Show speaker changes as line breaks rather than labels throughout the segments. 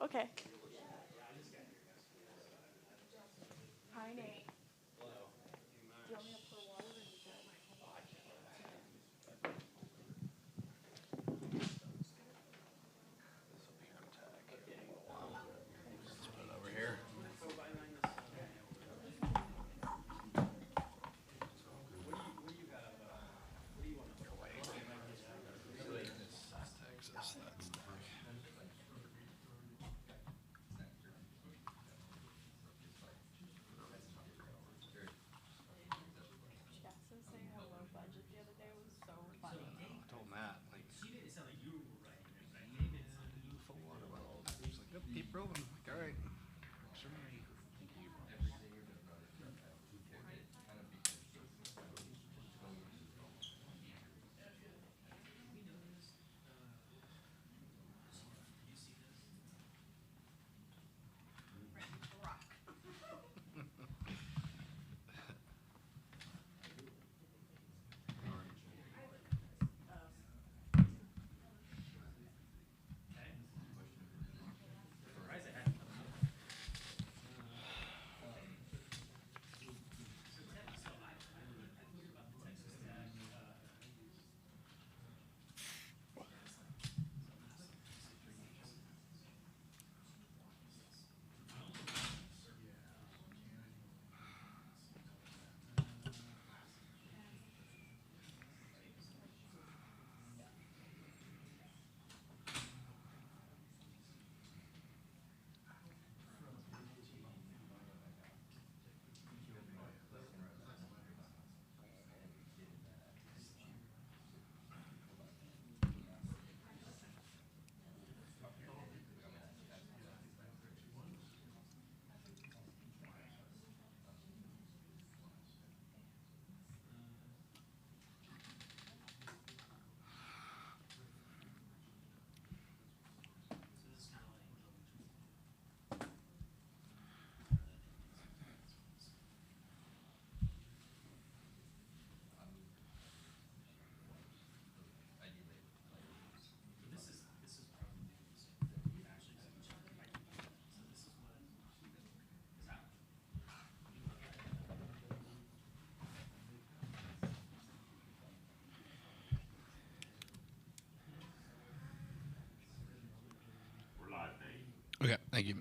okay. Hi, Nate. Do you want me to pour water or you good?
Over here. Texas, that's
Jackson saying how low budget the other day was so funny.
I told Matt, like, you full water bottle. He's like, yep, keep rolling. Like, all right. Sure. Thank you. Okay, thank you.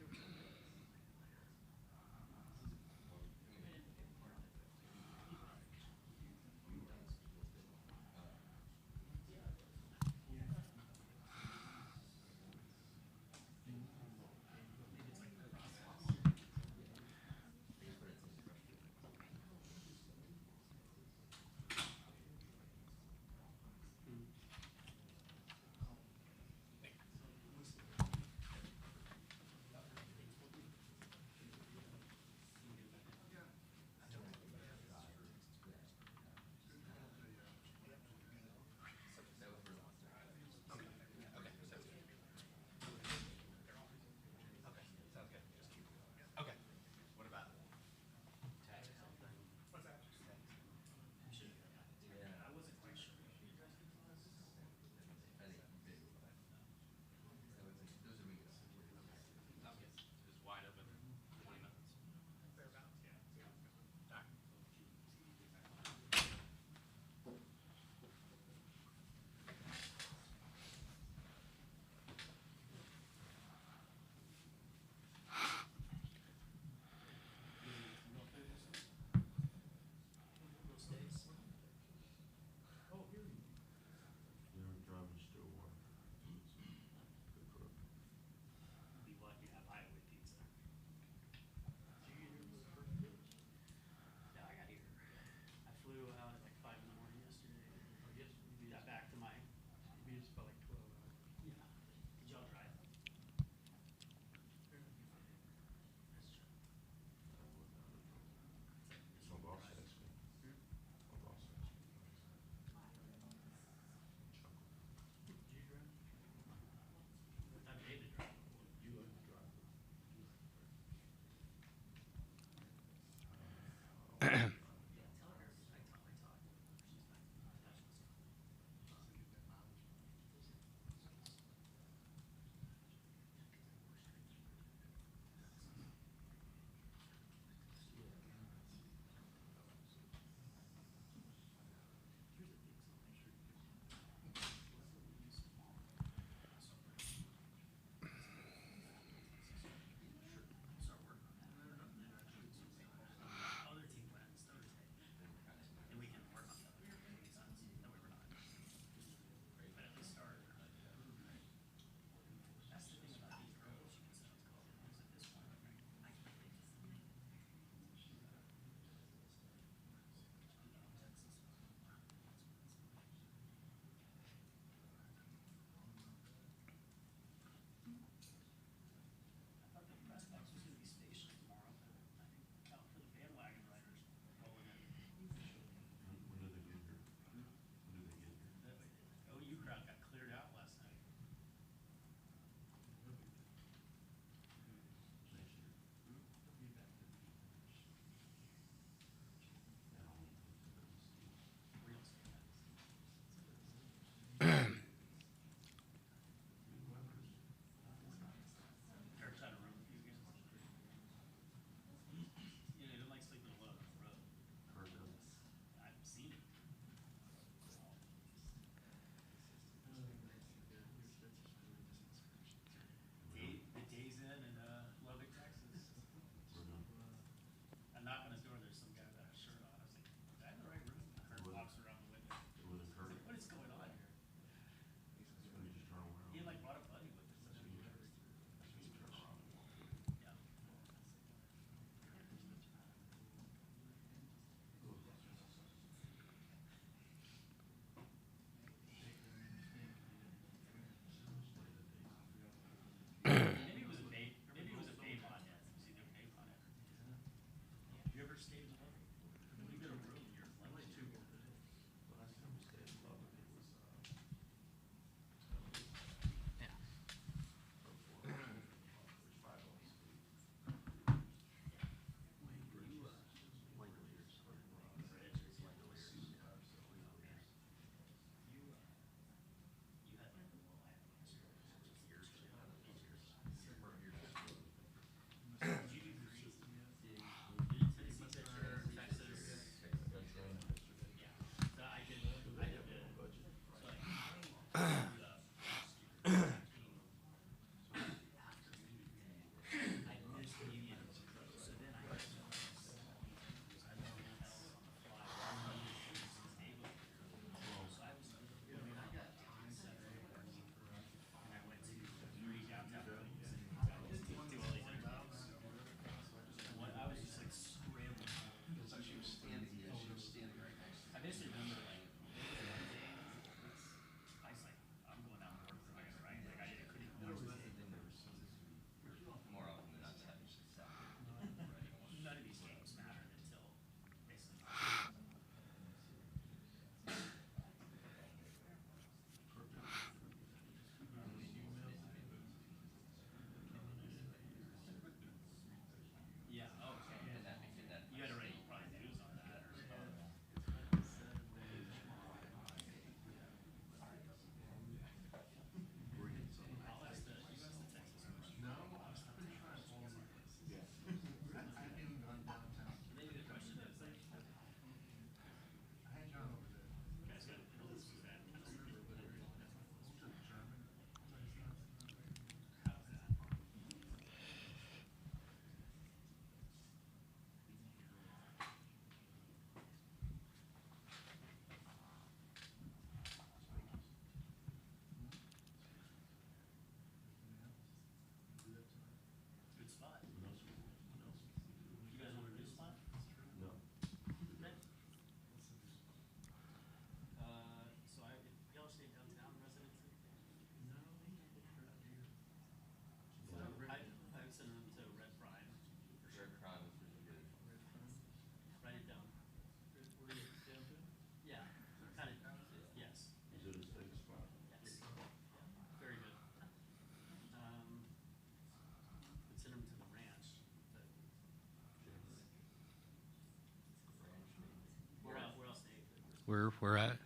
where we're at?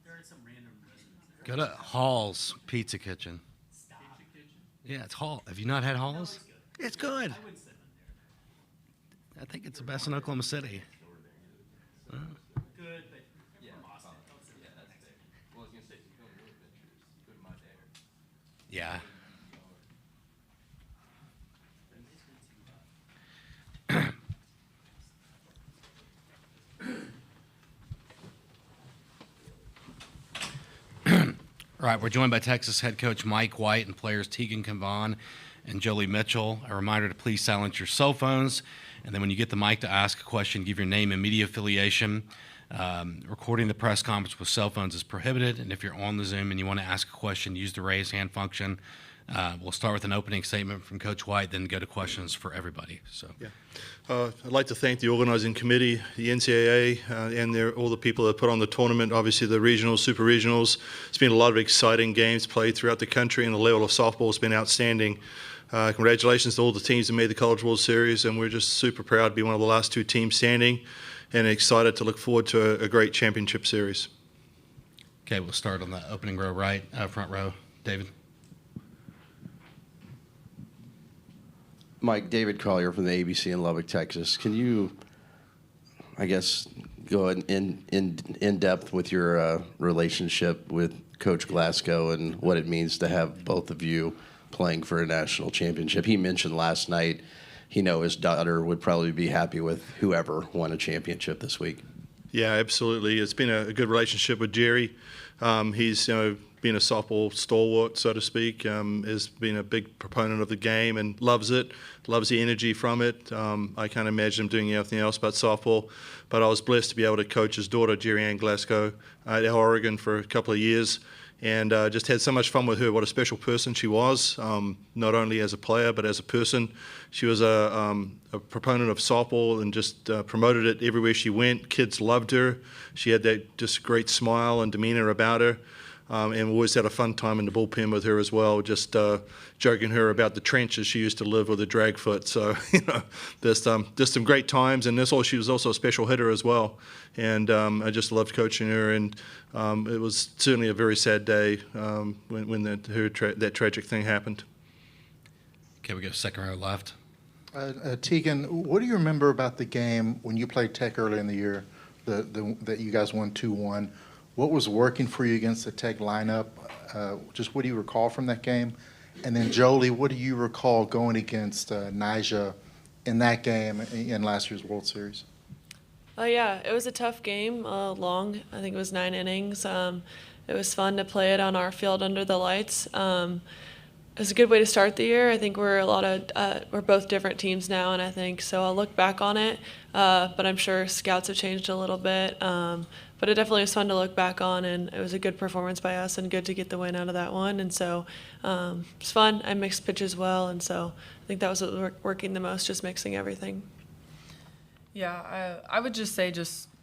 There are some random residents.
Go to Hall's Pizza Kitchen.
Stop.
Yeah, it's Hall. Have you not had Hall's? It's good.
I wouldn't sit in there.
I think it's the best in Oklahoma City.
Good, but you're from Austin. Don't sit there.
Well, I was gonna say, if you're going to adventures, go to my dad.
Yeah. All right, we're joined by Texas head coach Mike White and players Tegan Convon and Jolie Mitchell. A reminder to please silence your cell phones, and then when you get the mic to ask a question, give your name and media affiliation. Recording the press conference with cell phones is prohibited, and if you're on the Zoom and you want to ask a question, use the raise hand function. We'll start with an opening statement from Coach White, then go to questions for everybody. So.
Yeah. I'd like to thank the organizing committee, the NCAA, and all the people that put on the tournament, obviously the regionals, super regionals. It's been a lot of exciting games played throughout the country, and the level of softball has been outstanding. Congratulations to all the teams that made the College World Series, and we're just super proud to be one of the last two teams standing and excited to look forward to a great championship series.
Okay, we'll start on the opening row right, front row. David.
Mike, David Collier from the ABC in Lubbock, Texas. Can you, I guess, go in depth with your relationship with Coach Glasgow and what it means to have both of you playing for a national championship? He mentioned last night his daughter would probably be happy with whoever won a championship this week.
Yeah, absolutely. It's been a good relationship with Jerry. He's been a softball stalwart, so to speak, has been a big proponent of the game and loves it, loves the energy from it. I can't imagine him doing anything else but softball. But I was blessed to be able to coach his daughter, Jerry Ann Glasgow, at Oregon for a couple of years, and just had so much fun with her. What a special person she was, not only as a player but as a person. She was a proponent of softball and just promoted it everywhere she went. Kids loved her. She had that just great smile and demeanor about her. And we always had a fun time in the bullpen with her as well, just joking her about the trenches she used to live with a drag foot. So, there's some great times, and she was also a special hitter as well. And I just loved coaching her, and it was certainly a very sad day when that tragic thing happened.
Okay, we go second row left.
Tegan, what do you remember about the game when you played Tech earlier in the year, that you guys won 2-1? What was working for you against the Tech lineup? Just what do you recall from that game? And then Jolie, what do you recall going against Nyjah in that game in last year's World Series?
Yeah, it was a tough game, long. I think it was 9 innings. It was fun to play it on our field under the lights. It was a good way to start the year. I think we're both different teams now, and I think so. I'll look back on it, but I'm sure scouts have changed a little bit. But it definitely was fun to look back on, and it was a good performance by us and good to get the win out of that one. And so it was fun. I mixed pitches well, and so I think that was what was working the most, just mixing everything.
Yeah, I would just say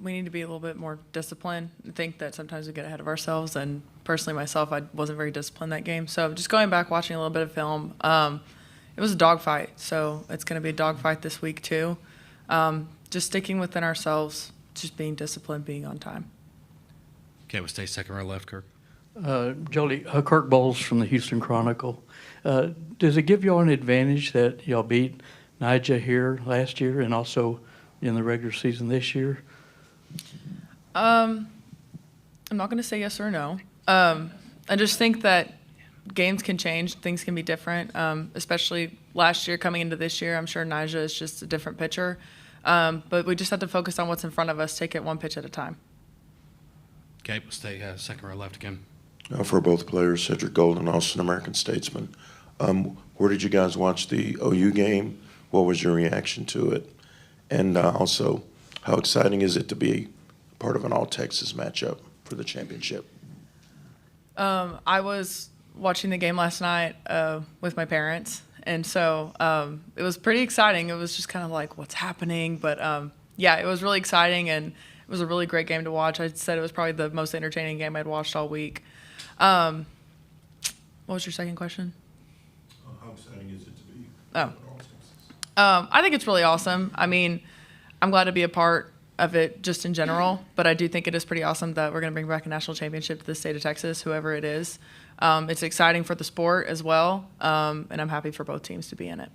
we need to be a little bit more disciplined. I think that sometimes we get ahead of ourselves, and personally myself, I wasn't very disciplined that game. So just going back, watching a little bit of film, it was a dogfight. So it's going to be a dogfight this week too. Just sticking within ourselves, just being disciplined, being on time.
Okay, we'll stay second row left, Kirk.
Jolie, Kirk Bowles from the Houston Chronicle. Does it give y'all an advantage that y'all beat Nyjah here last year and also in the regular season this year?
I'm not going to say yes or no. I just think that games can change. Things can be different, especially last year coming into this year. I'm sure Nyjah is just a different pitcher. But we just have to focus on what's in front of us, take it one pitch at a time.
Okay, we'll stay second row left again.
For both players, Cedric Golden, also an American Statesman. Where did you guys watch the OU game? What was your reaction to it? And also, how exciting is it to be part of an all-Texas matchup for the championship?
I was watching the game last night with my parents, and so it was pretty exciting. It was just kind of like, what's happening? But, yeah, it was really exciting, and it was a really great game to watch. I said it was probably the most entertaining game I'd watched all week. What was your second question?
How exciting is it to be
I think it's really awesome. I mean, I'm glad to be a part of it just in general, but I do think it is pretty awesome that we're going to bring back a national championship to the state of Texas, whoever it is. It's exciting for the sport as well, and I'm happy for both teams to be in it.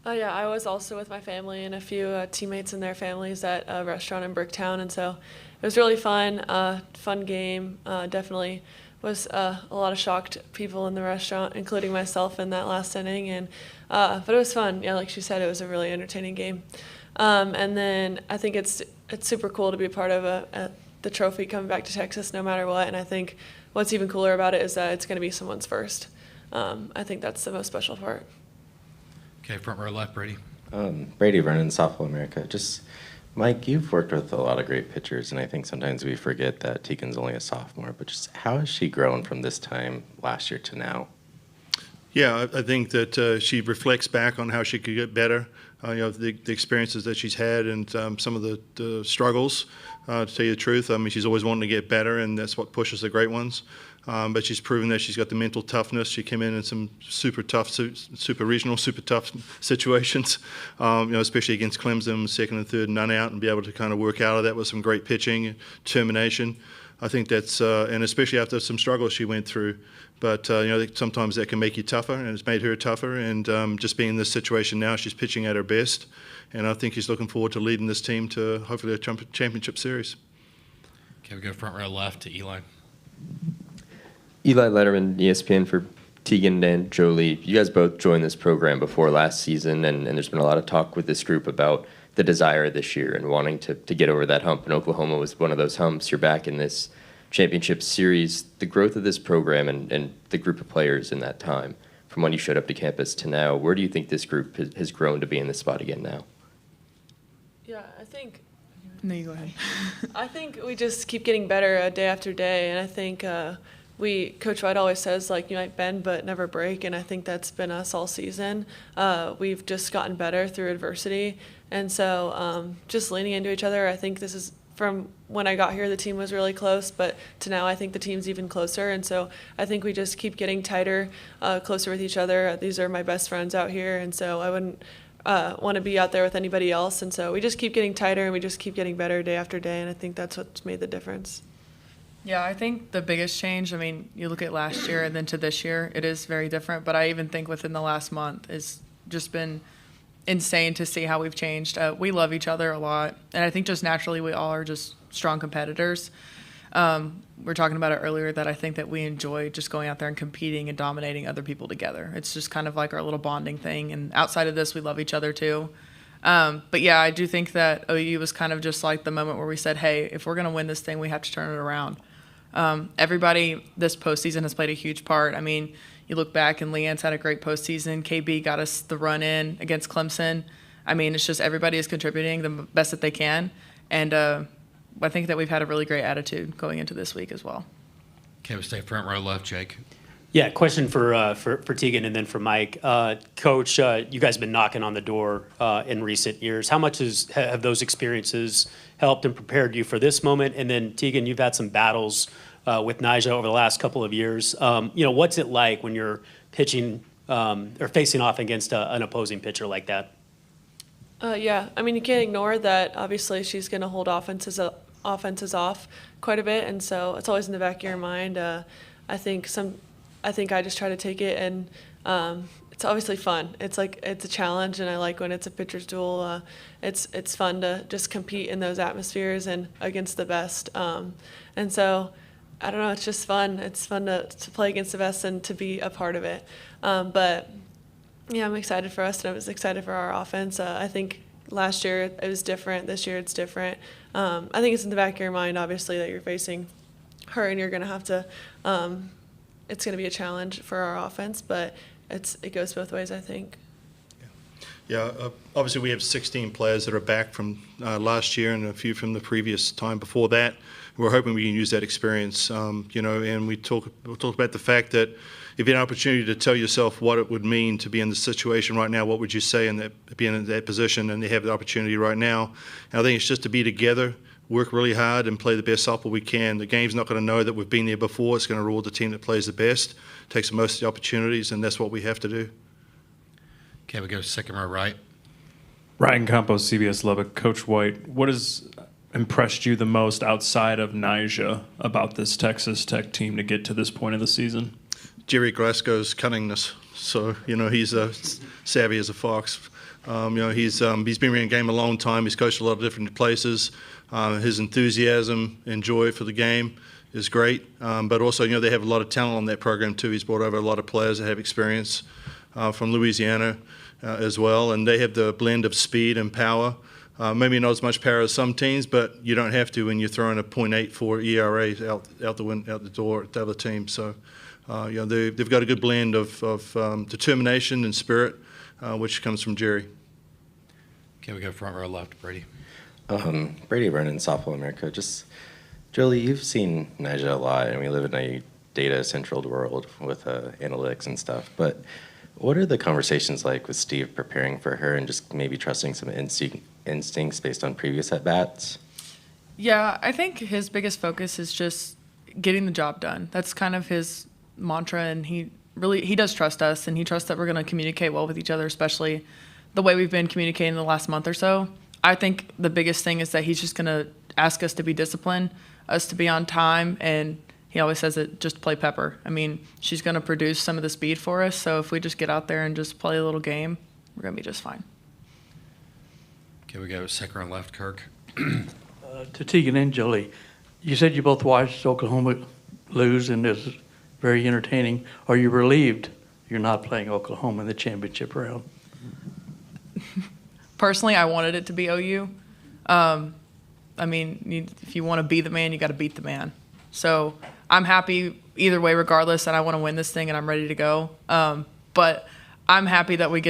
Oh yeah, I was also with my family and a few teammates and their families at a restaurant in Bricktown, and so it was really fun. Fun game. Definitely was a lot of shocked people in the restaurant, including myself in that last inning, and but it was fun. Yeah, like she said, it was a really entertaining game. And then I think it's super cool to be a part of the trophy coming back to Texas no matter what. And I think what's even cooler about it is that it's going to be someone's first. I think that's the most special part.
Okay, front row left, Brady.
Brady Vernon, Softball America. Just, Mike, you've worked with a lot of great pitchers, and I think sometimes we forget that Tegan's only a sophomore. But just how has she grown from this time last year to now?
Yeah, I think that she reflects back on how she could get better. The experiences that she's had and some of the struggles. To tell you the truth, I mean, she's always wanting to get better, and that's what pushes the great ones. But she's proven that she's got the mental toughness. She came in some super tough, super regional, super tough situations, especially against Clemson, second and third, none out, and be able to kind of work out of that with some great pitching, determination. I think that's, and especially after some struggles she went through. But, sometimes that can make you tougher, and it's made her tougher. And just being in this situation now, she's pitching at her best. And I think she's looking forward to leading this team to hopefully a championship series.
Okay, we go front row left to Eli.
Eli Letterman, ESPN, for Tegan and Jolie. You guys both joined this program before last season, and there's been a lot of talk with this group about the desire this year and wanting to get over that hump. And Oklahoma was one of those humps. You're back in this championship series. The growth of this program and the group of players in that time, from when you showed up to campus to now, where do you think this group has grown to be in this spot again now?
Yeah, I think.
No, you go ahead.
I think we just keep getting better day after day, and I think Coach White always says, like, you might bend but never break, and I think that's been us all season. We've just gotten better through adversity, and so just leaning into each other. I think this is, from when I got here, the team was really close, but to now I think the team's even closer, and so I think we just keep getting tighter, closer with each other. These are my best friends out here, and so I wouldn't want to be out there with anybody else, and so we just keep getting tighter and we just keep getting better day after day, and I think that's what's made the difference.
Yeah, I think the biggest change, I mean, you look at last year and then to this year, it is very different. But I even think within the last month, it's just been insane to see how we've changed. We love each other a lot. And I think just naturally we all are just strong competitors. We were talking about it earlier that I think that we enjoy just going out there and competing and dominating other people together. It's just kind of like our little bonding thing. And outside of this, we love each other too. But yeah, I do think that OU was kind of just like the moment where we said, hey, if we're going to win this thing, we have to turn it around. Everybody this postseason has played a huge part. I mean, you look back and Leanne's had a great postseason. KB got us the run in against Clemson. I mean, it's just everybody is contributing the best that they can. And I think that we've had a really great attitude going into this week as well.
Okay, we stay front row left, Jake.
Yeah, question for Tegan and then for Mike. Coach, you guys have been knocking on the door in recent years. How much have those experiences helped and prepared you for this moment? And then, Tegan, you've had some battles with Nyjah over the last couple of years. What's it like when you're pitching or facing off against an opposing pitcher like that?
Yeah, I mean, you can't ignore that. Obviously, she's going to hold offenses off quite a bit, and so it's always in the back of your mind. I think I just try to take it, and it's obviously fun. It's a challenge, and I like when it's a pitcher's duel. It's fun to just compete in those atmospheres and against the best. And so, I don't know, it's just fun. It's fun to play against the best and to be a part of it. But yeah, I'm excited for us, and I was excited for our offense. I think last year it was different. This year it's different. I think it's in the back of your mind, obviously, that you're facing her, and you're going to have to. It's going to be a challenge for our offense, but it goes both ways, I think.
Yeah, obviously we have 16 players that are back from last year and a few from the previous time before that. We're hoping we can use that experience, and we'll talk about the fact that if you had an opportunity to tell yourself what it would mean to be in this situation right now, what would you say being in that position, and they have the opportunity right now. And I think it's just to be together, work really hard, and play the best softball we can. The game's not going to know that we've been there before. It's going to reward the team that plays the best, takes the most of the opportunities, and that's what we have to do.
Okay, we go second row right.
Ryan Campos, CBS Lubbock. Coach White, what has impressed you the most outside of Nyjah about this Texas Tech team to get to this point of the season?
Jerry Glasgow's cunningness. So, he's savvy as a fox. He's been in the game a long time. He's coached a lot of different places. His enthusiasm and joy for the game is great. But also, they have a lot of talent on that program too. He's brought over a lot of players that have experience from Louisiana as well. And they have the blend of speed and power. Maybe not as much power as some teams, but you don't have to when you're throwing a .84 ERA out the door at the other team. So, they've got a good blend of determination and spirit, which comes from Jerry.
Okay, we go front row left, Brady.
Brady Vernon, Softball America. Just, Jolie, you've seen Nyjah a lot, and we live in a data-central world with analytics and stuff. But what are the conversations like with Steve preparing for her and just maybe trusting some instincts based on previous at-bats?
Yeah, I think his biggest focus is just getting the job done. That's kind of his mantra, and he does trust us, and he trusts that we're going to communicate well with each other, especially the way we've been communicating the last month or so. I think the biggest thing is that he's just going to ask us to be disciplined, us to be on time, and he always says it, just play Pepper. I mean, she's going to produce some of the speed for us, so if we just get out there and just play a little game, we're going to be just fine.
Okay, we go second row left, Kirk.
To Tegan and Jolie, you said you both watched Oklahoma lose, and it was very entertaining. Are you relieved you're not playing Oklahoma in the championship round?
Personally, I wanted it to be OU. If you want to be the man, you got to beat the man. So I'm happy either way, regardless, and I want to win this thing, and I'm ready to go. But I'm happy that we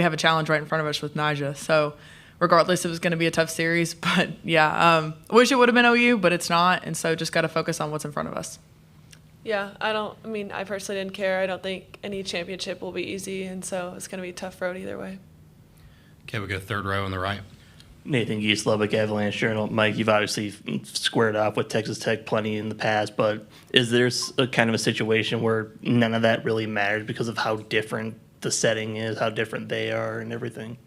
have a challenge right in front of us with Nyjah. So regardless, it was going to be a tough series. But, yeah, wish it would have been OU, but it's not. And so just got to focus on what's in front of us.
Yeah, I personally didn't care. I don't think any championship will be easy, and so it's going to be a tough road either way.
Okay, we go third row on the right.
Nathan Geese, Lubbock Avalanche Journal. Mike, you've obviously squared off with Texas Tech plenty in the past, but is there a kind of a situation where none of that really matters because of how different the setting is, how different they are, and everything?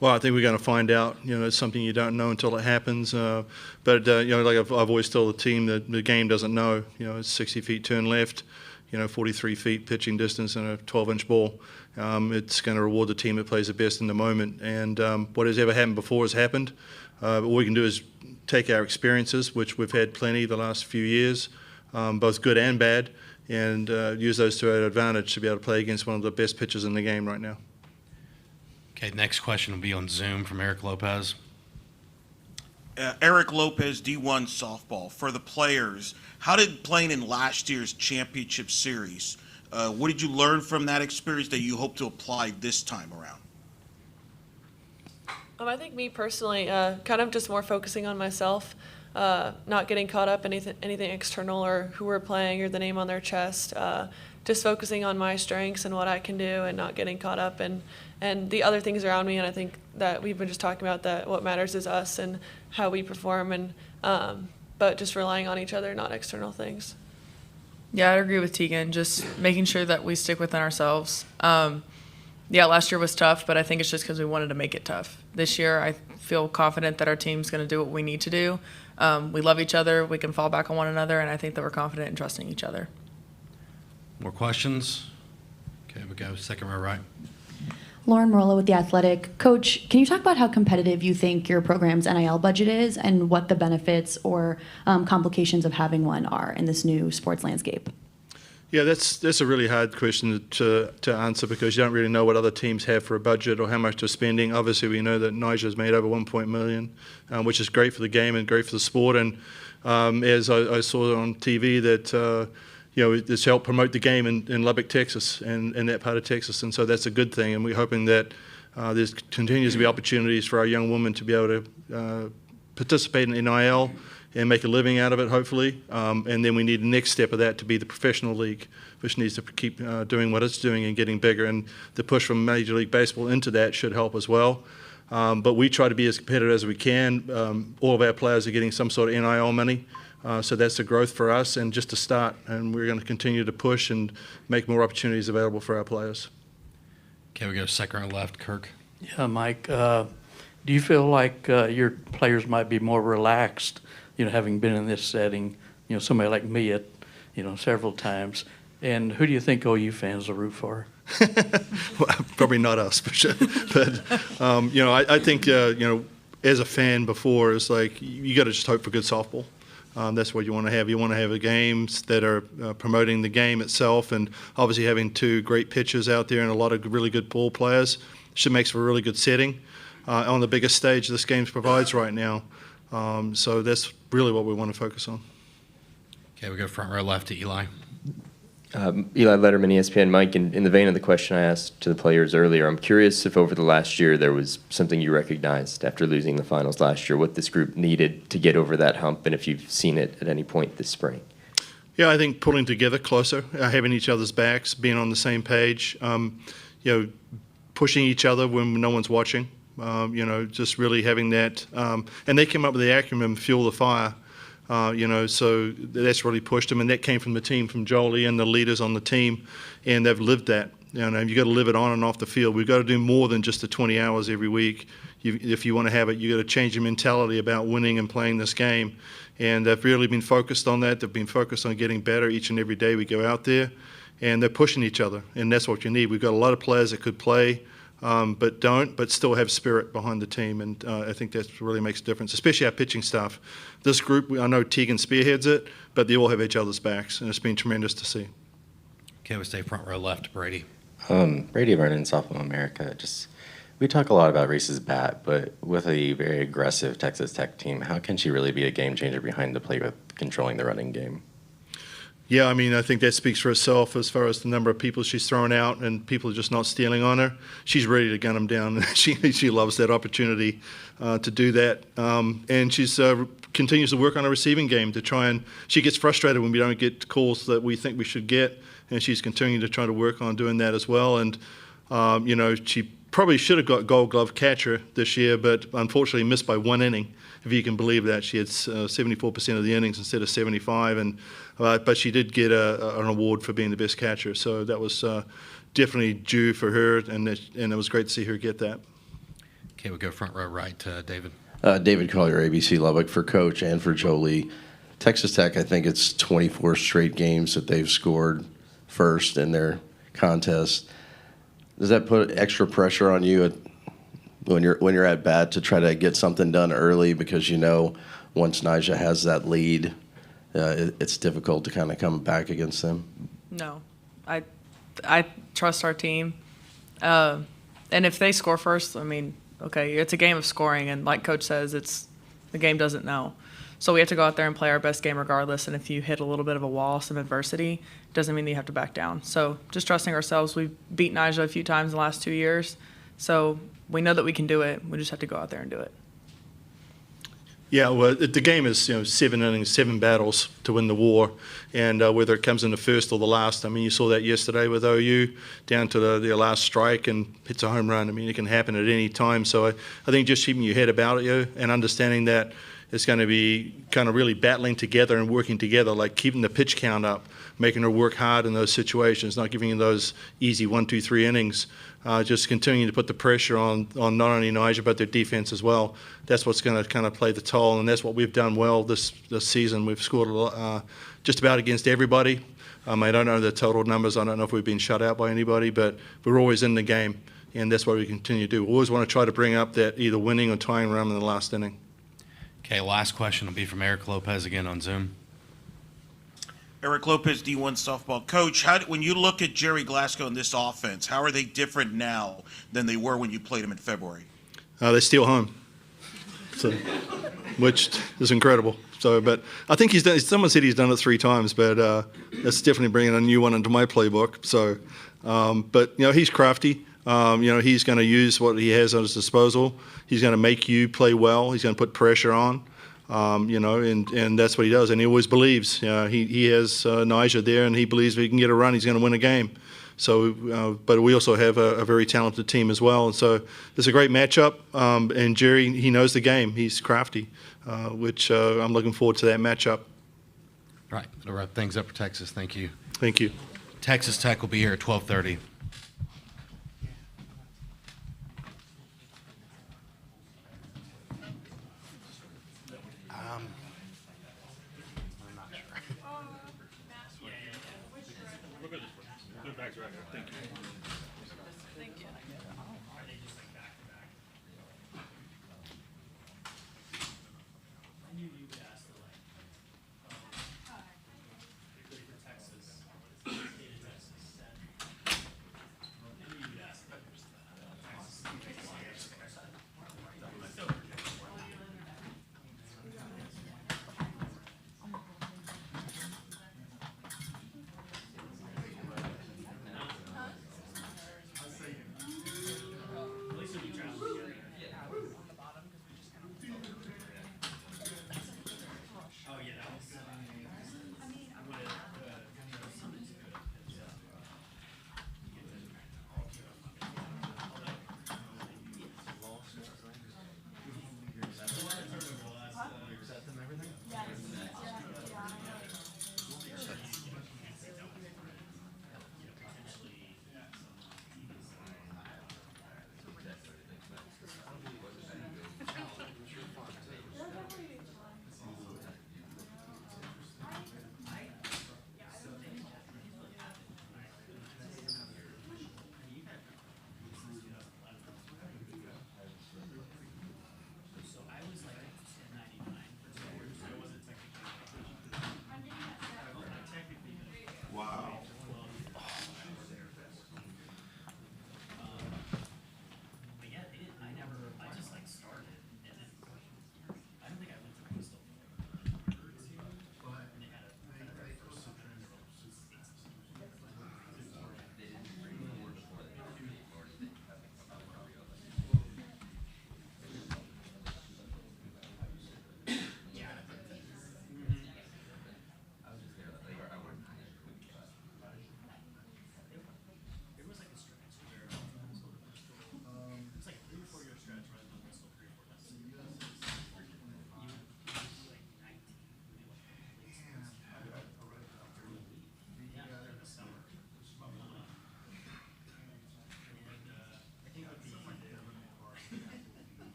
Well, I think we're going to find out. It's something you don't know until it happens. But like I've always told the team, that the game doesn't know. It's 60 feet turn left, 43 feet pitching distance and a 12-inch ball. It's going to reward the team that plays the best in the moment. And what has ever happened before has happened. What we can do is take our experiences, which we've had plenty the last few years, both good and bad, and use those to our advantage to be able to play against one of the best pitchers in the game right now.
Okay, next question will be on Zoom from Eric Lopez.
Eric Lopez, D1 softball. For the players, how did playing in last year's championship series, what did you learn from that experience that you hope to apply this time around?
I think me personally, kind of just more focusing on myself, not getting caught up in anything external or who we're playing or the name on their chest. Just focusing on my strengths and what I can do and not getting caught up in and the other things around me. And I think that we've been just talking about that what matters is us and how we perform, and but just relying on each other, not external things.
Yeah, I agree with Tegan. Just making sure that we stick within ourselves. Last year was tough, but I think it's just because we wanted to make it tough. This year, I feel confident that our team's going to do what we need to do. We love each other. We can fall back on one another, and I think that we're confident in trusting each other.
More questions? Okay, we go second row right.
Lauren Morello with The Athletic. Coach, can you talk about how competitive you think your program's NIL budget is and what the benefits or complications of having one are in this new sports landscape?
Yeah, that's a really hard question to answer because you don't really know what other teams have for a budget or how much they're spending. Obviously, we know that Nyjah's made over $1 million, which is great for the game and great for the sport. And as I saw on TV that it's helped promote the game in Lubbock, Texas, and that part of Texas, and so that's a good thing. And we're hoping that there continues to be opportunities for our young women to be able to participate in NIL and make a living out of it, hopefully. And then we need the next step of that to be the professional league, which needs to keep doing what it's doing and getting bigger. And the push from Major League Baseball into that should help as well. But we try to be as competitive as we can. All of our players are getting some sort of NIL money. So that's the growth for us and just to start. And we're going to continue to push and make more opportunities available for our players.
Okay, we go second row left, Kirk.
Yeah, Mike, Do you feel like your players might be more relaxed, having been in this setting, somebody like me at, several times? And who do you think OU fans will root for?
Well, probably not us, for sure. But I think as a fan before, it's like you got to just hope for good softball. That's what you want to have. You want to have games that are promoting the game itself, and obviously having two great pitchers out there and a lot of really good ball players should make for a really good setting on the biggest stage this game provides right now. So that's really what we want to focus on.
Okay, we go front row left to Eli.
Eli Letterman, ESPN. Mike, in the vein of the question I asked to the players earlier, I'm curious if over the last year there was something you recognized after losing the finals last year, what this group needed to get over that hump, and if you've seen it at any point this spring.
Yeah, I think pulling together closer, having each other's backs, being on the same page, pushing each other when no one's watching, just really having that. And they came up with the acronym, Fuel the Fire. So that's really pushed them, and that came from the team, from Jolie and the leaders on the team, and they've lived that. You got to live it on and off the field. We've got to do more than just the 20 hours every week. If you want to have it, you got to change your mentality about winning and playing this game, and they've really been focused on that. They've been focused on getting better each and every day we go out there, and they're pushing each other, and that's what you need. We've got a lot of players that could play, but still have spirit behind the team, and I think that really makes a difference, especially our pitching staff. This group, I know Tegan spearheads it, but they all have each other's backs, and it's been tremendous to see.
Okay, we stay front row left, Brady.
Brady Vernon, Softball America. We talk a lot about Reese's bat, but with a very aggressive Texas Tech team, how can she really be a game changer behind the plate with controlling the running game?
Yeah, I think that speaks for itself as far as the number of people she's thrown out and people are just not stealing on her. She's ready to gun them down. She loves that opportunity to do that. And she's continues to work on a receiving game to try and – she gets frustrated when we don't get calls that we think we should get, and she's continuing to try to work on doing that as well. And, she probably should have got Gold Glove catcher this year, but unfortunately missed by 1 inning, if you can believe that. She had 74% of the innings instead of 75, and but she did get an award for being the best catcher. So that was definitely due for her, and it was great to see her get that.
Okay, we'll go front row right to David.
David Collier, ABC Lubbock, for Coach and for Jolie. Texas Tech, I think it's 24 straight games that they've scored first in their contest. Does that put extra pressure on you when you're at bat to try to get something done early, because once Nyjah has that lead, it's difficult to kind of come back against them?
No, I trust our team, and if they score first, okay, it's a game of scoring, and like Coach says, the game doesn't know. So we have to go out there and play our best game regardless, and if you hit a little bit of a wall, some adversity, doesn't mean that you have to back down. So just trusting ourselves. We've beat Nyjah a few times in the last 2 years, so we know that we can do it. We just have to go out there and do it.
Yeah, well, the game is 7 innings, 7 battles to win the war, and whether it comes in the first or the last. You saw that yesterday with OU, down to their last strike and hits a home run. It can happen at any time. So I think just keeping your head about you and understanding that it's going to be kind of really battling together and working together, like keeping the pitch count up, making her work hard in those situations, not giving you those easy 1, 2, 3 innings. Just continuing to put the pressure on not only Nyjah but their defense as well. That's what's going to kind of play the toll, and that's what we've done well this season. We've scored just about against everybody. I don't know the total numbers. I don't know if we've been shut out by anybody, but we're always in the game, and that's what we continue to do. We always want to try to bring up that either winning or tying run in the last inning.
Okay, last question will be from Eric Lopez again on Zoom.
Eric Lopez, D1 softball coach. When you look at Jerry Glasgow and this offense, how are they different now than they were when you played them in February?
They steal home, which is incredible. But I think he's done. Someone said he's done it 3 times, but that's definitely bringing a new one into my playbook. So, but he's crafty. He's going to use what he has at his disposal. He's going to make you play well. He's going to put pressure on. And that's what he does. And he always believes. He has Nyjah there, and he believes if he can get a run, he's going to win a game. So, but we also have a very talented team as well. And so it's a great matchup. And Jerry, he knows the game. He's crafty, which I'm looking forward to that matchup.
Right. That'll wrap things up for Texas. Thank you.
Thank you.
Texas Tech will be here at 12:30.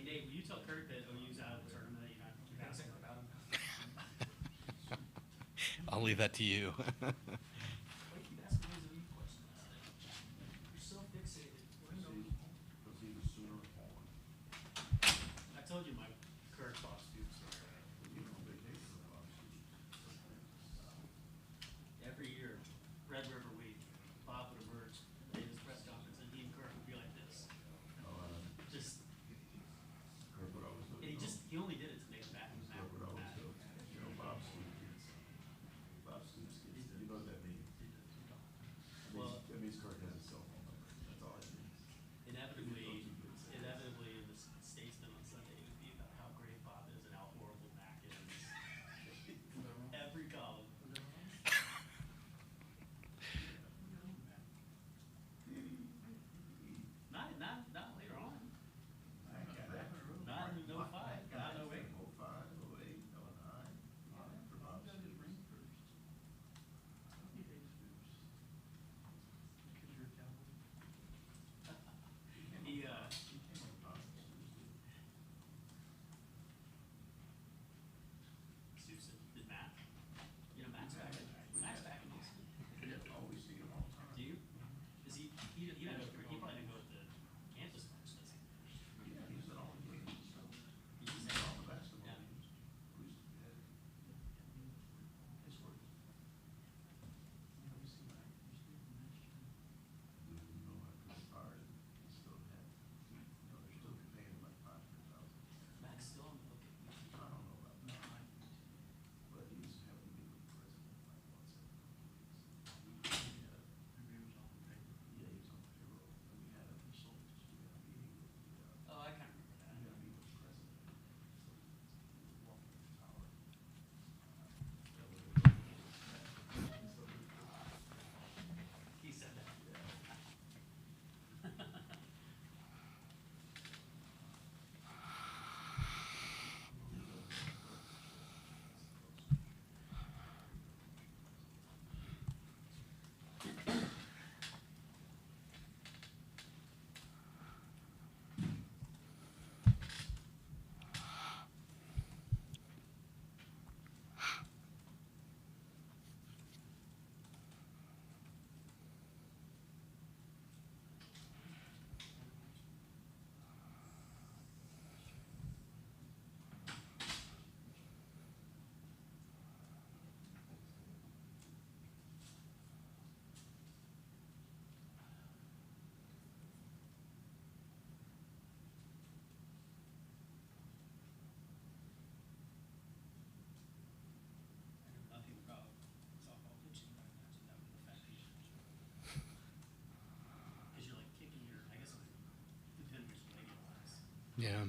Nate, will you tell Kurt that OU's out of the tournament? You're not asking about him.
I'll leave that to you.
Why do you keep asking those OU questions? You're so fixated. I told you my Kurt Fox Stoops story. Every year, Red River Week, Bob would emerge at his press conference, and he and Kurt would be like this. Just, and he only did it to make it back. Well,
that means Kirk has a cell phone number. That's all it means.
inevitably, in the Statesman on Sunday, it would be about how great Bob is and how horrible Mac is. Every column. Not later on. Not in the 05, not in 08.
05, 08, 09. For Bob's
He, Susan, did Matt? You know, Matt's back in Houston.
always see him all the time.
Do you? Is he probably didn't go to the campus much, does he?
Yeah, he's at all the games and stuff.
He's
He's
just-
at all the basketball
Yeah.
games. His work. You see Mac? You know, I could hire him. He still had, they're still paying him like $500,000.
Matt's still on the hook.
I don't know about that. But he's having to meet with the president like once every couple of weeks. Yeah, he was on payroll. And we had a consultant, we had a meeting with the,
Oh, I can't remember that.
we had a meeting with the president. So we were walking in the tower.
He said that. I know nothing about softball pitching, but I imagine that would affect you. Because you're like kicking your, I guess, defender's radial lines.
Yeah.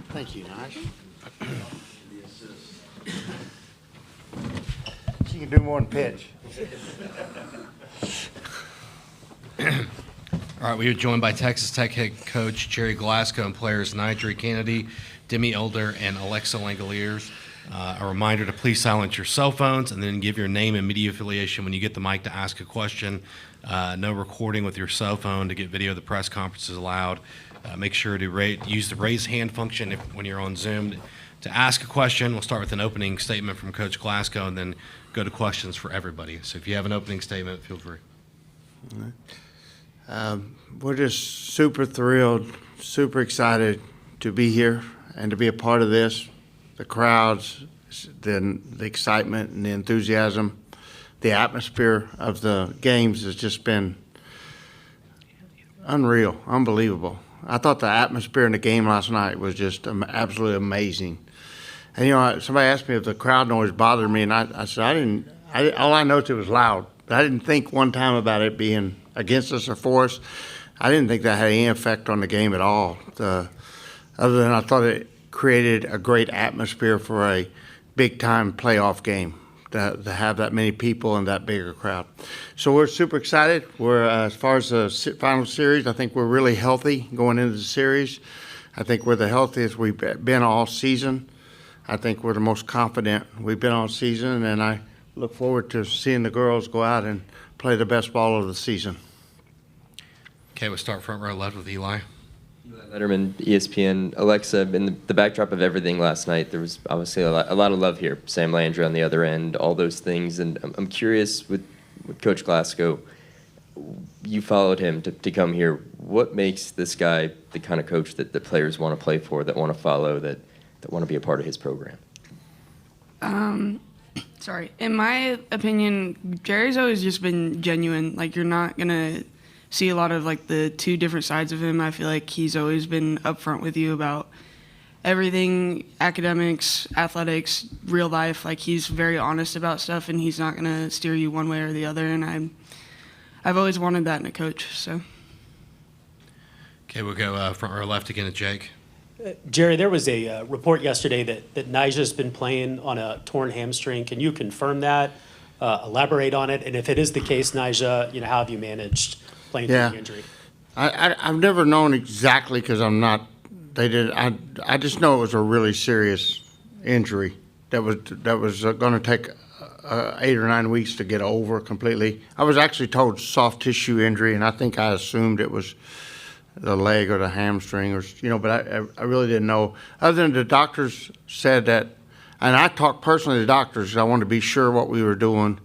Thank you, Nige. She can do more than pitch.
All right, we are joined by Texas Tech head coach Jerry Glasgow and players Nigel Kennedy, Demi Elder, and Alexa Langoliers. A reminder to please silence your cell phones and then give your name and media affiliation when you get the mic to ask a question. No recording with your cell phone to get video of the press conference is allowed. Make sure to use the raise hand function when you're on Zoom to ask a question. We'll start with an opening statement from Coach Glasgow and then go to questions for everybody. So if you have an opening statement, feel free.
We're just super thrilled, super excited to be here and to be a part of this. The crowds, the excitement and the enthusiasm, the atmosphere of the games has just been unreal, unbelievable. I thought the atmosphere in the game last night was just absolutely amazing. And, you know, somebody asked me if the crowd noise bothered me, and I said all I noticed it was loud. I didn't think one time about it being against us or for us. I didn't think that had any effect on the game at all. Other than I thought it created a great atmosphere for a big-time playoff game to have that many people and that bigger crowd. So we're super excited. We're as far as the final series, I think we're really healthy going into the series. I think we're the healthiest we've been all season. I think we're the most confident we've been all season, and I look forward to seeing the girls go out and play the best ball of the season.
Okay, we'll start front row left with Eli.
Letterman, ESPN. Alexa, in the backdrop of everything last night, there was obviously a lot of love here. Sam Landry on the other end, all those things. And I'm curious with Coach Glasgow, you followed him to come here. What makes this guy the kind of coach that the players want to play for, that want to follow, that want to be a part of his program?
Sorry. In my opinion, Jerry's always just been genuine. Like, you're not going to see a lot of, like, the two different sides of him. I feel like he's always been upfront with you about everything, academics, athletics, real life. Like, he's very honest about stuff, and he's not going to steer you one way or the other. And I've always wanted that in a coach, so.
Okay, we'll go front row left again to Jake.
Jerry, there was a report yesterday that Nija's been playing on a torn hamstring. Can you confirm that, elaborate on it? And if it is the case, Nija, how have you managed playing through the injury?
I've never known exactly because I'm not. They did. I just know it was a really serious injury that was going to take 8 or 9 weeks to get over completely. I was actually told soft tissue injury, and I think I assumed it was the leg or the hamstring, or but I really didn't know. Other than the doctors said that, and I talked personally to the doctors because I wanted to be sure what we were doing,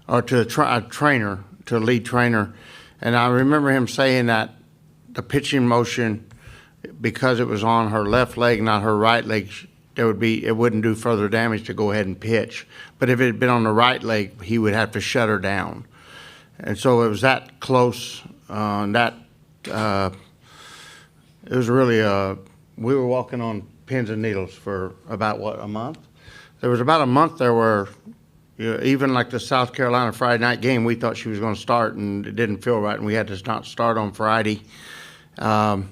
or to a lead trainer. And I remember him saying that the pitching motion, because it was on her left leg, not her right leg, it wouldn't do further damage to go ahead and pitch. But if it had been on the right leg, he would have to shut her down. And so it was that close. It was really we were walking on pins and needles for about a month. There was about a month there where. Even like the South Carolina Friday night game, we thought she was going to start, and it didn't feel right, and we had to not start on Friday. And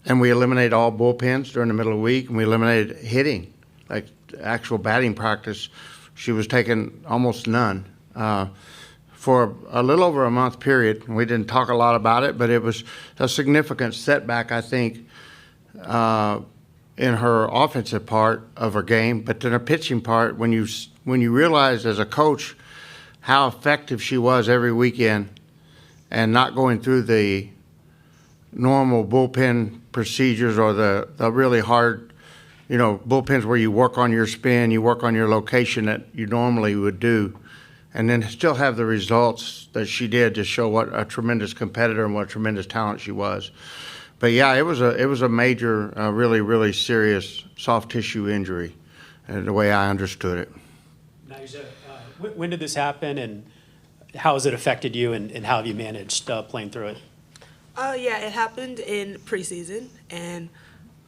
we eliminated all bullpens during the middle of the week, and we eliminated hitting, like actual batting practice. She was taking almost none for a little over a month period. We didn't talk a lot about it, but it was a significant setback, I think, in her offensive part of her game. But then her pitching part, when you realize as a coach how effective she was every weekend and not going through the normal bullpen procedures or the really hard, bullpens where you work on your spin, you work on your location that you normally would do, and then still have the results that she did to show what a tremendous competitor and what a tremendous talent she was. But yeah, it was a major, really, really serious soft tissue injury, the way I understood it.
Nija, when did this happen, and how has it affected you, and how have you managed playing through it?
Yeah, it happened in preseason, and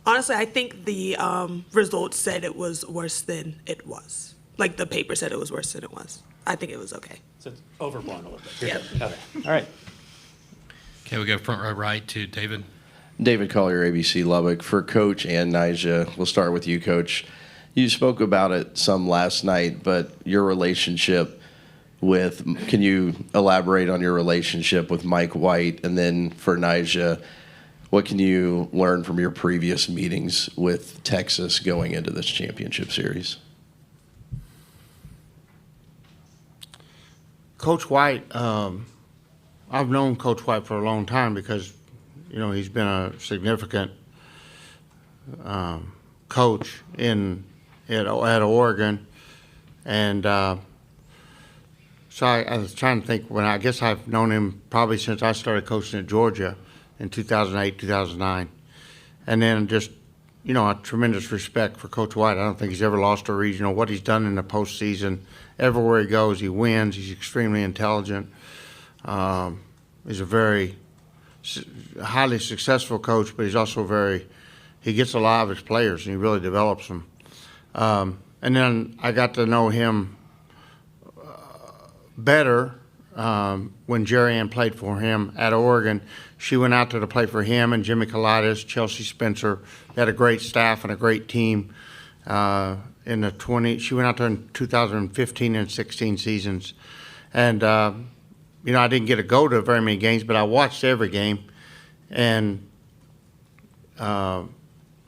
honestly, I think the results said it was worse than it was. Like the paper said it was worse than it was. I think it was okay.
So it's overblown a little bit.
Yeah.
Okay. All right.
Okay, we go front row right to David.
David Collier, ABC Lubbock. For Coach and Nyjah, we'll start with you, Coach. You spoke about it some last night, but your relationship with, can you elaborate on your relationship with Mike White? And then for Nyjah, what can you learn from your previous meetings with Texas going into this championship series?
Coach White, I've known Coach White for a long time because, you know, he's been a significant coach at Oregon. And so I was trying to think, I guess I've known him probably since I started coaching at Georgia in 2008, 2009. And then just, you know, a tremendous respect for Coach White. I don't think he's ever lost a regional. What he's done in the postseason, everywhere he goes, he wins. He's extremely intelligent. He's a very highly successful coach, but he's also he gets a lot of his players and he really develops them. And then I got to know him better when Jerry Ann played for him at Oregon. She went out there to play for him and Jimmy Kalidas, Chelsea Spencer. They had a great staff and a great team. She went out there in 2015 and 16 seasons. And, you know, I didn't get to go to very many games, but I watched every game. And I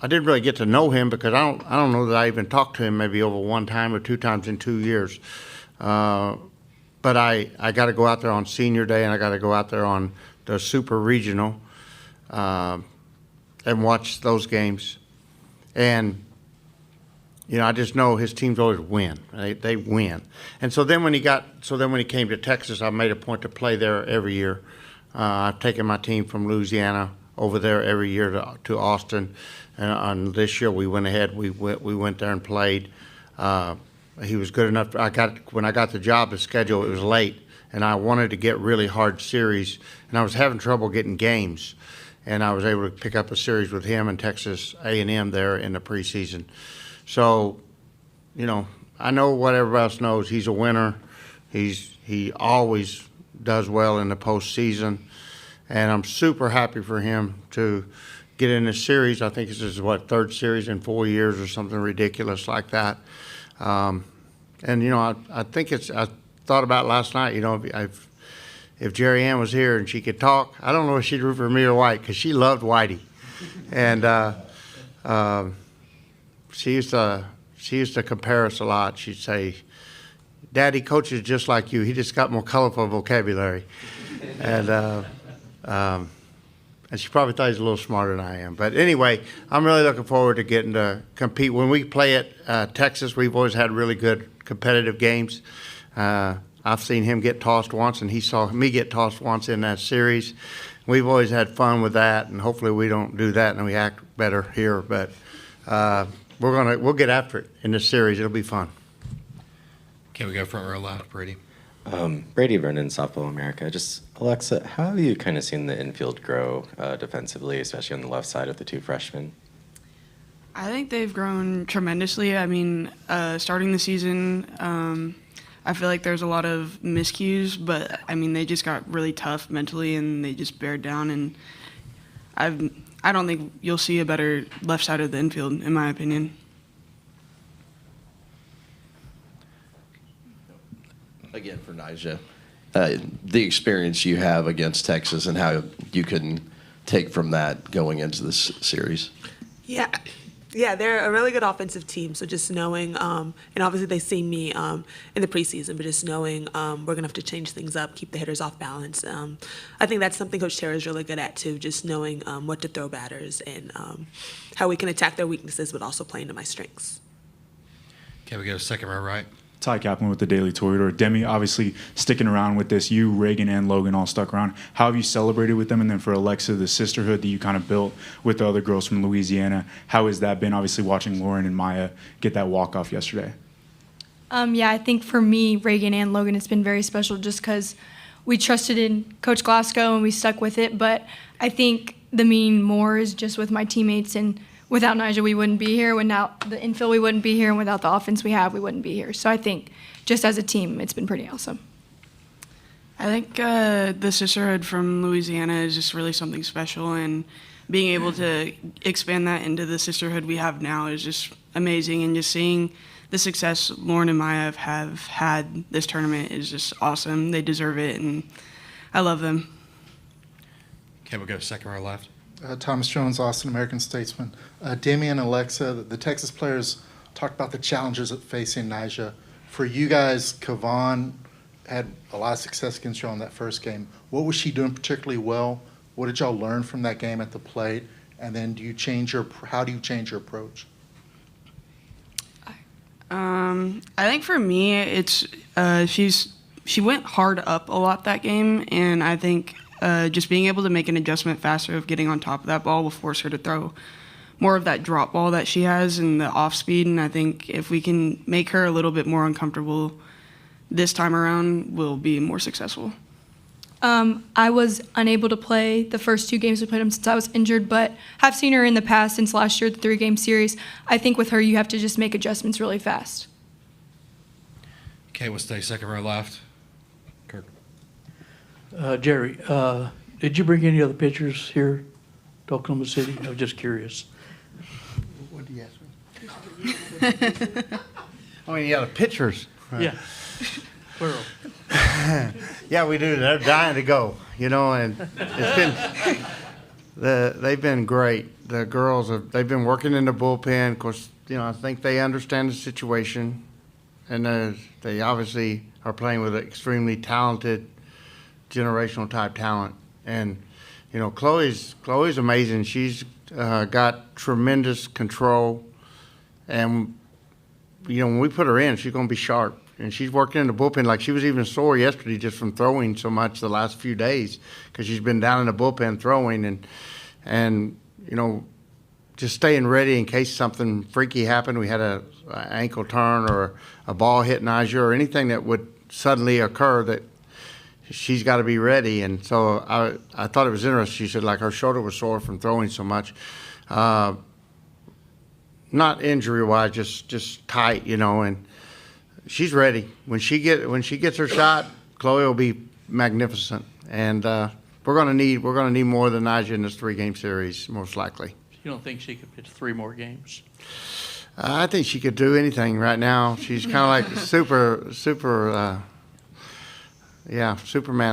didn't really get to know him because I don't know that I even talked to him maybe over one time or two times in 2 years. But I got to go out there on senior day and I got to go out there on the super regional and watch those games. And, you know, I just know his teams always win. They win. And so then when he came to Texas, I made a point to play there every year. I've taken my team from Louisiana over there every year to Austin. And on this year we went ahead. We went there and played. He was good enough. When I got the job, the schedule, it was late, and I wanted to get really hard series, and I was having trouble getting games, and I was able to pick up a series with him and Texas A&M there in the preseason. So, you know, I know what everybody else knows. He's a winner. He always does well in the postseason, and I'm super happy for him to get in this series. I think this is third series in 4 years or something ridiculous like that. And, you know, I think I thought about last night, you know, if Jerry Ann was here and she could talk, I don't know if she'd root for me or White because she loved Whitey. And she used to compare us a lot. She'd say, Daddy coaches just like you. He just got more colorful vocabulary. And she probably thought he's a little smarter than I am. But anyway, I'm really looking forward to getting to compete. When we play at Texas, we've always had really good competitive games. I've seen him get tossed once, and he saw me get tossed once in that series. We've always had fun with that, and hopefully we don't do that and we act better here. But we'll get after it in this series. It'll be fun.
Okay, we go front row left, Brady.
Brady Vernon, Softball America. Just, Alexa, how have you kind of seen the infield grow defensively, especially on the left side with the two freshmen?
I think they've grown tremendously. I mean, starting the season, I feel like there's a lot of miscues, but I mean, they just got really tough mentally and they just bared down. And I don't think you'll see a better left side of the infield, in my opinion.
Again, for Nyjah, the experience you have against Texas and how you can take from that going into this series.
Yeah, they're a really good offensive team. So just knowing, and obviously they see me in the preseason, but just knowing we're going to have to change things up, keep the hitters off balance. I think that's something Coach Terra is really good at, too, just knowing what to throw batters and how we can attack their weaknesses, but also playing to my strengths.
Okay, we go second row right.
Ty Kaplan with the Daily Toreador. Demi, obviously sticking around with this. You, Reagan, and Logan all stuck around. How have you celebrated with them? And then for Alexa, the sisterhood that you kind of built with the other girls from Louisiana, how has that been? Obviously watching Lauren and Maya get that walk-off yesterday.
Yeah, I think for me, Reagan and Logan, it's been very special just because we trusted in Coach Glasgow and we stuck with it. But I think the mean more is just with my teammates, and without Nigel, we wouldn't be here. Without the infill, we wouldn't be here. And without the offense we have, we wouldn't be here. So I think just as a team, it's been pretty awesome.
I think the sisterhood from Louisiana is just really something special, and being able to expand that into the sisterhood we have now is just amazing. And just seeing the success Lauren and Maya have had this tournament is just awesome. They deserve it, and I love them.
Okay, we'll go second row left.
Thomas Jones, Austin American Statesman. Demi and Alexa, the Texas players talked about the challenges of facing Nyjah. For you guys, Kavan had a lot of success against you on that first game. What was she doing particularly well? What did y'all learn from that game at the plate? And then how do you change your approach?
I think for me, it's she went hard up a lot that game, and I think just being able to make an adjustment faster of getting on top of that ball will force her to throw more of that drop ball that she has and the off speed. And I think if we can make her a little bit more uncomfortable this time around, we'll be more successful.
I was unable to play the first 2 games we played them since I was injured, but have seen her in the past since last year, the 3-game series. I think with her, you have to just make adjustments really fast.
Okay, we'll stay second row left. Kirk.
Jerry, did you bring any other pitchers here to Oklahoma City? I was just curious.
What do you ask me? Oh, you got pitchers.
Yeah. Plural.
Yeah, we do. They're dying to go, and it's been they've been great. The girls they've been working in the bullpen. Of course, I think they understand the situation, and they obviously are playing with an extremely talented, generational type talent. And Chloe's amazing. She's got tremendous control, and when we put her in, she's going to be sharp. And she's working in the bullpen. Like, she was even sore yesterday just from throwing so much the last few days because she's been down in the bullpen throwing and just staying ready in case something freaky happened. We had an ankle turn or a ball hit Nyjah or anything that would suddenly occur, that she's got to be ready. And so I thought it was interesting. She said, like, her shoulder was sore from throwing so much. Not injury-wise, just tight, and she's ready. When she gets her shot, Chloe will be magnificent, and we're gonna need more than Nyjah in this 3-game series, most likely.
You don't think she could pitch 3 more games?
I think she could do anything right now. She's kind of like Superman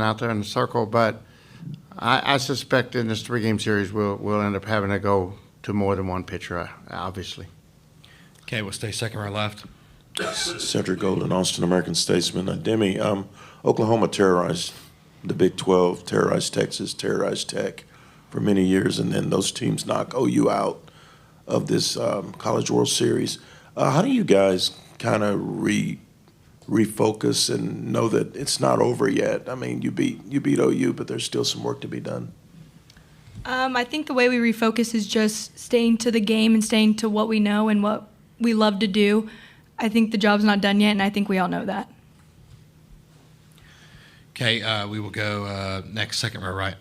out there in the circle. But I suspect in this 3-game series we'll end up having to go to more than one pitcher, obviously.
Okay, we'll stay second row left.
Cedric Golden, Austin American Statesman. Demi, Oklahoma terrorized the Big 12, terrorized Texas, terrorized Tech for many years, and then those teams knock OU out of this College World Series. How do you guys kind of refocus and know that it's not over yet? I mean, you beat OU, but there's still some work to be done.
I think the way we refocus is just staying to the game and staying to what we know and what we love to do. I think the job's not done yet, and I think we all know that.
Okay, we will go next, second row right.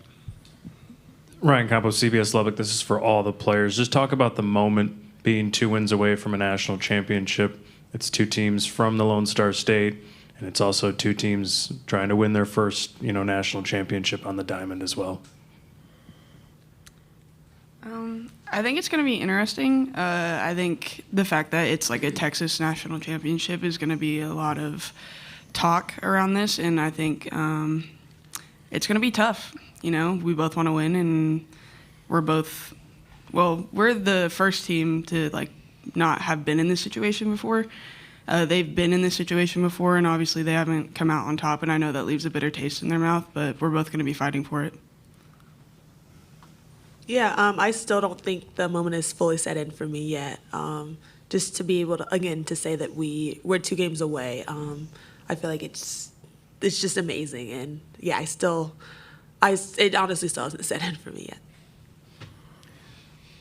Ryan Campos, CBS Lubbock. This is for all the players. Just talk about the moment being 2 wins away from a national championship. It's 2 teams from the Lone Star State, and it's also 2 teams trying to win their first, national championship on the diamond as well.
I think it's going to be interesting. I think the fact that it's like a Texas national championship is going to be a lot of talk around this, and I think it's going to be tough. We both want to win, and we're the first team to not have been in this situation before. They've been in this situation before, and obviously they haven't come out on top, and I know that leaves a bitter taste in their mouth, but we're both going to be fighting for it.
Yeah, I still don't think the moment is fully set in for me yet. Just to be able to, again, to say that we're 2 games away, I feel like it's just amazing. And yeah, it honestly still hasn't set in for me yet.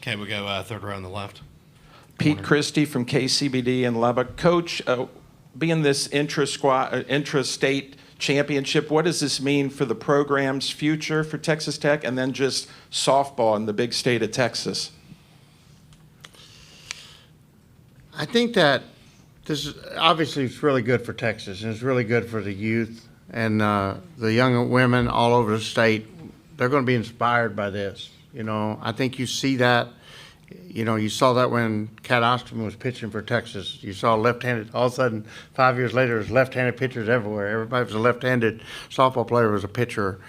Okay, we go third row on the left.
Pete Christie from KCBD in Lubbock. Coach,
being this intra-state championship, what does this mean for the program's future for Texas Tech, and then just softball in the big state of Texas?
I think that this is obviously it's really good for Texas, and it's really good for the youth and the young women all over the state. They're going to be inspired by this. You know, I think you see that. You know, you saw that when Cat Osterman was pitching for Texas. You saw left-handed. All of a sudden, 5 years later, there's left-handed pitchers everywhere. Everybody was a left-handed softball player was a pitcher,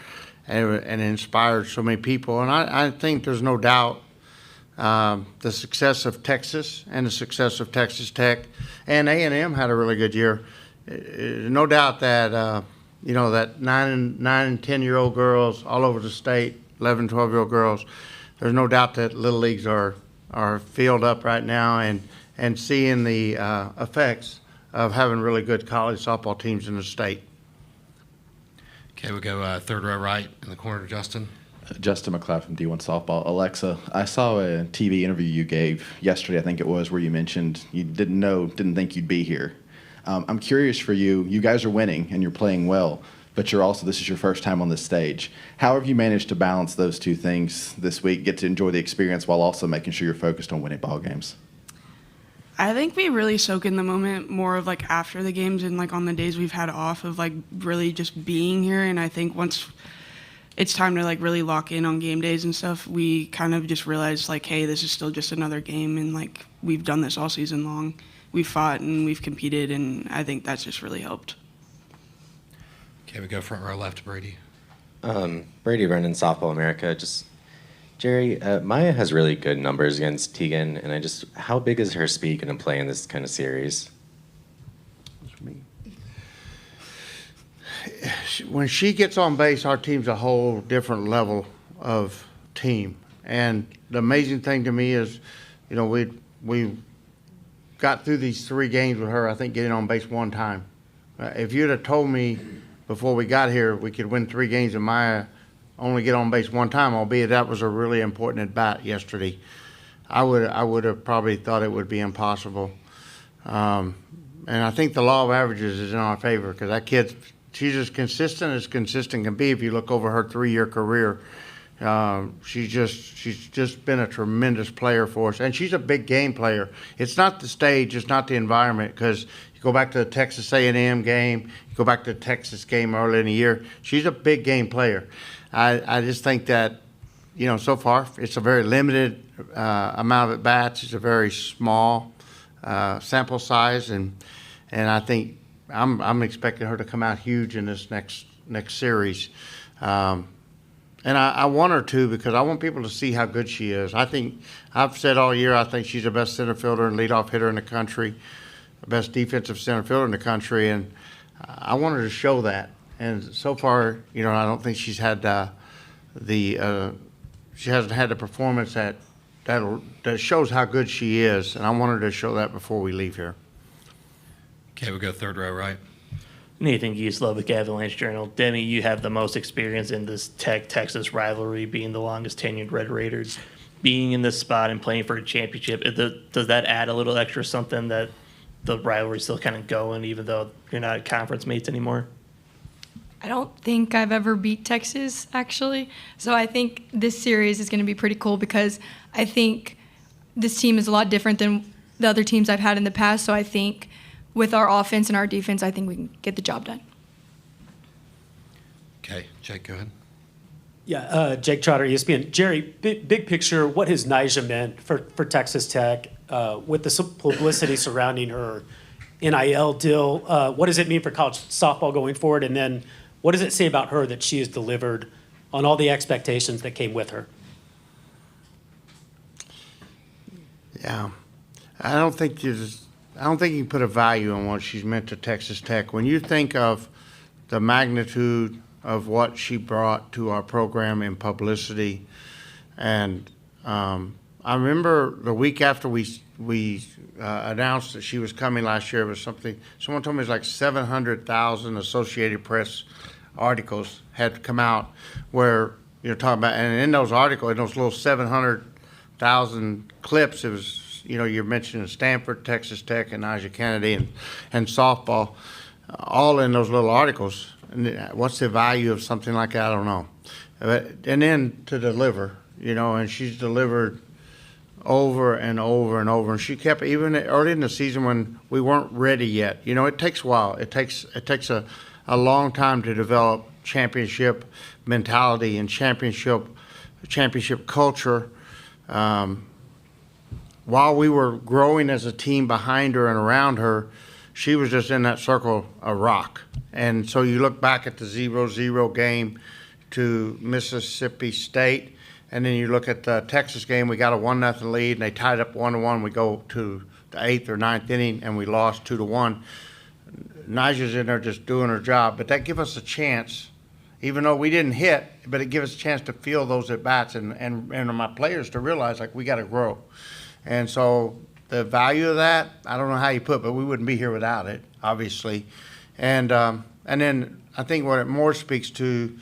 and it inspired so many people. And I think there's no doubt the success of Texas and the success of Texas Tech, and A&M had a really good year. No doubt that you know, that 9 and 10-year-old girls all over the state, 11, 12-year-old girls. There's no doubt that little leagues are filled up right now, and seeing the effects of having really good college softball teams in the state.
Okay, we go third row right in the corner, Justin.
Justin McLeod from D1 Softball. Alexa, I saw a TV interview you gave yesterday, I think it was, where you mentioned you didn't think you'd be here. I'm curious for you. You guys are winning and you're playing well, but this is your first time on this stage. How have you managed to balance those two things this week, get to enjoy the experience while also making sure you're focused on winning ball games?
I think we really soak in the moment more of like after the games and like on the days we've had off of like really just being here. And I think once it's time to like really lock in on game days and stuff, we kind of just realize like, hey, this is still just another game, and like we've done this all season long. We've fought and we've competed, and I think that's just really helped.
Okay, we go front row left, Brady.
Brady Vernon, Softball America. Just Jerry, Maya has really good numbers against Tegan, and how big is her speed going to play in this kind of series?
When she gets on base, our team's a whole different level of team. And the amazing thing to me is, you know, we got through these 3 games with her, I think, getting on base 1 time. If you'd have told me before we got here we could win 3 games and Maya only get on base 1 time, albeit that was a really important at bat yesterday, I would have probably thought it would be impossible. And I think the law of averages is in our favor, because that kid, she's as consistent can be. If you look over her 3-year career, she's just been a tremendous player for us, and she's a big game player. It's not the stage, it's not the environment, because you go back to the Texas A&M game, you go back to the Texas game early in the year, she's a big game player. I just think that, you know, so far it's a very limited amount of at-bats. It's a very small sample size, and I think I'm expecting her to come out huge in this next series. And I want her to, because I want people to see how good she is. I've said all year I think she's the best center fielder and leadoff hitter in the country, the best defensive center fielder in the country, and I want her to show that. And so far, you know, I don't think she's had she hasn't had the performance that shows how good she is, and I want her to show that before we leave here.
Okay, we go third row right.
Nathan Geese, Lubbock Avalanche Journal. Demi, you have the most experience in this Tech-Texas rivalry, being the longest tenured Red Raiders. Being in this spot and playing for a championship, does that add a little extra something that the rivalry's still kind of going, even though you're not conference mates anymore?
I don't think I've ever beat Texas, actually. So I think this series is going to be pretty cool, because I think this team is a lot different than the other teams I've had in the past. So I think with our offense and our defense, I think we can get the job done.
Okay, Jake, go ahead.
Yeah, Jake Trotter, ESPN. Jerry, big picture, what has Nyjah meant for Texas Tech with the publicity surrounding her NIL deal? What does it mean for college softball going forward? And then what does it say about her that she has delivered on all the expectations that came with her?
Yeah, I don't think you can put a value on what she's meant to Texas Tech. When you think of the magnitude of what she brought to our program in publicity, and I remember the week after we announced that she was coming last year, it was something, someone told me it was like 700,000 Associated Press articles had come out where you're talking about, and in those articles, in those little 700,000 clips, it was you know, you're mentioning Stanford, Texas Tech, and Elijah Kennedy, and softball, all in those little articles. And what's the value of something like that? I don't know. And then to deliver, you know, and she's delivered over and over and over. And she kept, even early in the season when we weren't ready yet, you know, it takes a while. It takes a long time to develop championship mentality and championship culture. While we were growing as a team behind her and around her, she was just in that circle a rock. And so you look back at the 0-0 game to Mississippi State, and then you look at the Texas game, we got a 1-0 lead, and they tied up 1-1. We go to the 8th or 9th inning, and we lost 2-1. Nija's in there just doing her job, but that gave us a chance, even though we didn't hit, but it gave us a chance to feel those at-bats and my players to realize, like, we got to grow. And so the value of that, I don't know how you put it, but we wouldn't be here without it, obviously. And then I think what it more speaks to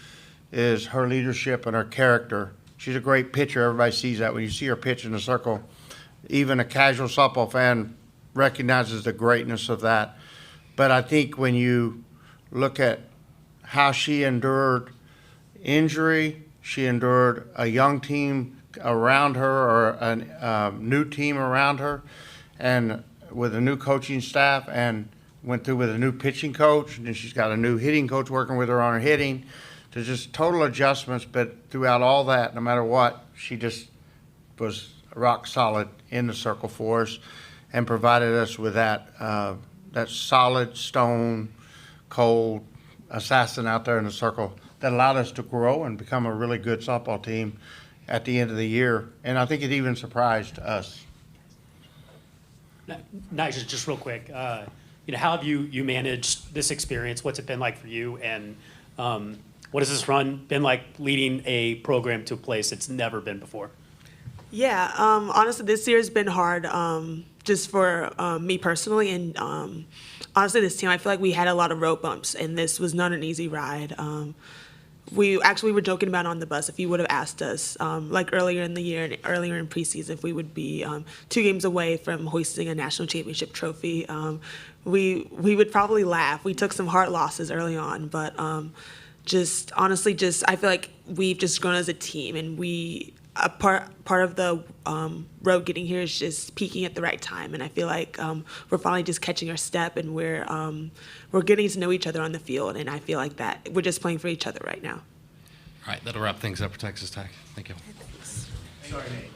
is her leadership and her character. She's a great pitcher. Everybody sees that. When you see her pitch in the circle, even a casual softball fan recognizes the greatness of that. But I think when you look at how she endured injury, she endured a young team around her or a new team around her, and with a new coaching staff, and went through with a new pitching coach, and then she's got a new hitting coach working with her on her hitting. There's just total adjustments, but throughout all that, no matter what, she just was rock solid in the circle for us and provided us with that solid stone cold assassin out there in the circle that allowed us to grow and become a really good softball team at the end of the year. And I think it even surprised us.
Nigel, just real quick, you know, how have you managed this experience? What's it been like for you? And what has this run been like leading a program to a place it's never been before?
Yeah, honestly, this year's been hard, just for me personally, and honestly, this team, I feel like we had a lot of road bumps, and this was not an easy ride. We were joking about on the bus, if you would have asked us, like earlier in the year and earlier in preseason, if we would be 2 games away from hoisting a national championship trophy, we would probably laugh. We took some hard losses early on, but just honestly, I feel like we've just grown as a team, and a part of the road getting here is just peaking at the right time, and I feel like we're finally just catching our step, and we're getting to know each other on the field, and I feel like that we're just playing for each other right now.
All right, that'll wrap things up for Texas Tech. Thank you.
Thanks.
Sorry, Nate.